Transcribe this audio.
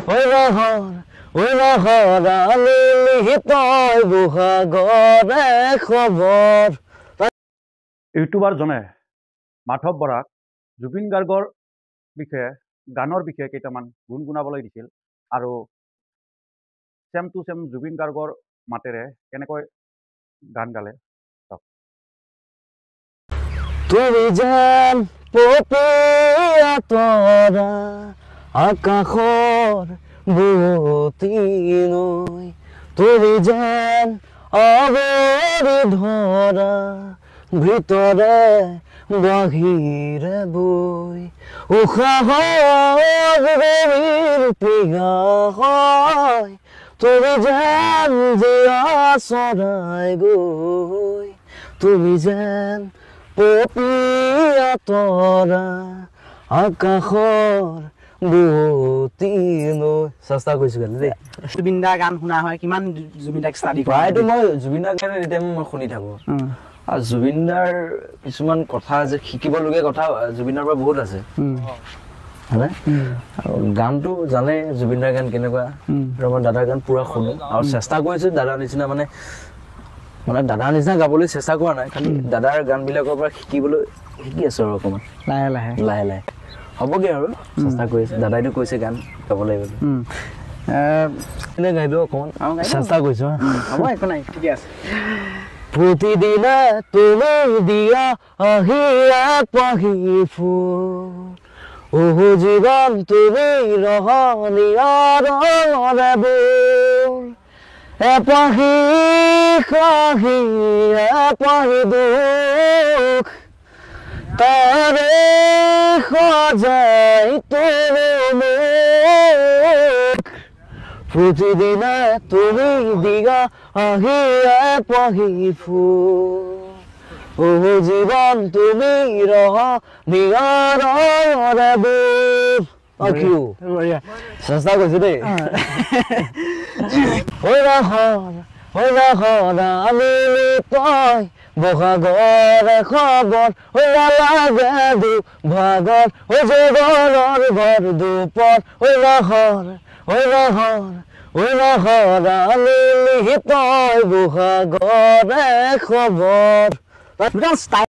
ওই নহৰালি তই বহাগৰে খবৰ। ইউটিউবাৰজনে মাধৱ বৰাক জুবিন গাৰ্গৰ বিষয়ে গানৰ বিষয়ে কেইটামান গুণগুণাবলৈ দিছিল আৰু চেম টু চেম জুবিন গাৰ্গৰ মাতেৰে কেনেকৈ গান গালে। তুমি যেন পপীয়া তৰা আকাশৰ বুৱতী নৈ, তুমি যেন আৱৰি ধৰা ভিতৰে বাহিৰে বৈ, উশাহৰ গভীৰ পিয়া হয়, তুমি যেন জীয়া চৰাই গৈ, তুমি যেন পপীয়া তৰা আকাশৰ বুৱতী নৈ। চেষ্টা কৰিছো কিন্তু দেই। জুবিন দাৰ গান শুনা হয়, কিমান জুবিন দাক ষ্টাডি কৰা? প্ৰায়তো মই জুবিন দাৰ গান এতিয়া মই শুনি থাকো। আৰু জুবিন দাৰ কিছুমান কথা যে শিকিবলগীয়া কথা জুবিন দাৰ পৰা বহুত আছে, হয়নে? আৰু গানটো জানে জুবিন দাৰ গান কেনেকুৱা, আৰু মই দাদাৰ গান পুৰা শুনো আৰু চেষ্টা কৰিছো দাদাৰ নিচিনা মানে দাদাৰ নিচিনা গাবলৈ চেষ্টা কৰা নাই, খালি দাদাৰ গান বিলাকৰ পৰা শিকি আছো আৰু অকমান লাহে লাহে লাহে লাহে হ'বগে আৰু চেষ্টা কৰি আছো। দাদাইতো কৈছে গান গাব লাগিব, এনে গাই দিওঁ অকমান চেষ্টা কৰিছো। হ'ব, একো নাই, ঠিকে আছে। প্ৰতিদিনে তুমি দিয়া আহিয়া পাহি ফুল, জীৱন তুমি ৰহণীয়াৰ বুল, এপাহি খাহি এপাহি দুখ, তাৰে সজাই তুমি মোক, প্ৰতিদিনে তুমি দিয়া আহিয়া পাহি ফুল, জীৱন তুমি ৰহণীয়াৰ বুল। চেষ্টা কৰিছো দেই। নহৰালি তই বহাগৰে খবৰ, নালাগে দুভাগৰ জগৰৰ ভৰ দুপৰ, নহৰালি তই বহাগৰে খবৰ।